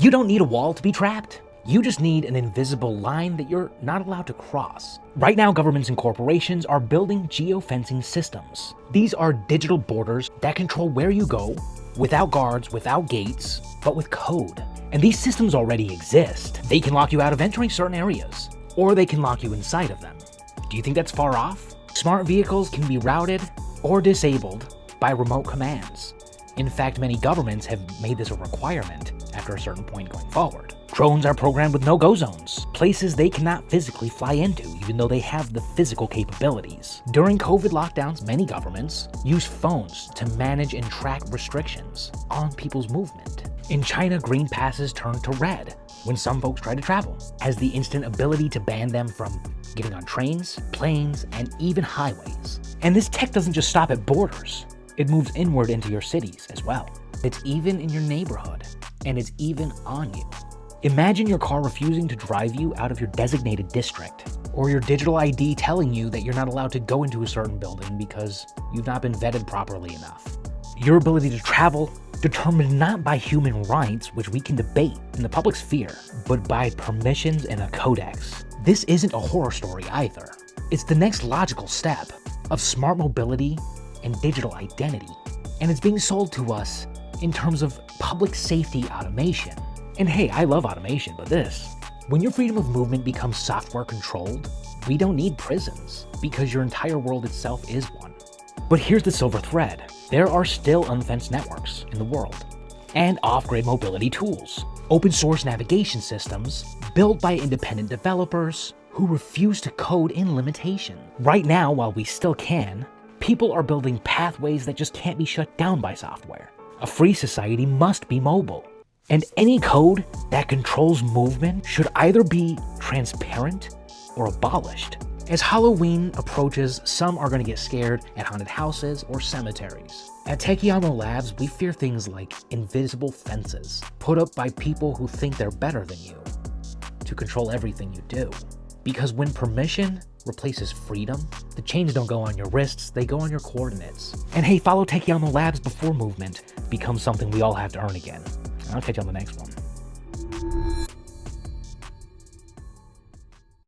You don't need a wall to be trapped. You just need an invisible line that you're not allowed to cross. Right now, governments and corporations are building geofencing systems. These are digital borders that control where you go, without guards, without gates, but with code. And these systems already exist. They can lock you out of entering certain areas, or they can lock you inside of them. Do you think that's far off? Smart vehicles can be routed or disabled by remote commands. In fact, many governments have made this a requirement after a certain point going forward. Drones are programmed with no-go zones, places they cannot physically fly into, even though they have the physical capabilities. During COVID lockdowns, many governments use phones to manage and track restrictions on people's movement. In China, green passes turned to red when some folks try to travel, as the instant ability to ban them from getting on trains, planes, and even highways. And this tech doesn't just stop at borders. It moves inward into your cities as well. It's even in your neighborhood, and it's even on you. Imagine your car refusing to drive you out of your designated district, or your digital ID telling you that you're not allowed to go into a certain building because you've not been vetted properly enough. Your ability to travel determined not by human rights, which we can debate in the public sphere, but by permissions and a codex. This isn't a horror story either. It's the next logical step of smart mobility and digital identity, and it's being sold to us in terms of public safety automation. And hey, I love automation, but when your freedom of movement becomes software controlled, we don't need prisons, because your entire world itself is one. But here's the silver thread. There are still unfenced networks in the world, and off-grid mobility tools, open source navigation systems built by independent developers who refuse to code in limitation. Right now, while we still can, people are building pathways that just can't be shut down by software. A free society must be mobile. And any code that controls movement should either be transparent or abolished. As Halloween approaches, some are going to get scared at haunted houses or cemeteries. At Techiamo Labs, we fear things like invisible fences, put up by people who think they're better than you, to control everything you do. Because when permission replaces freedom, the chains don't go on your wrists, they go on your coordinates. And hey, follow Techiamo Labs before movement becomes something we all have to earn again. I'll catch you on the next one.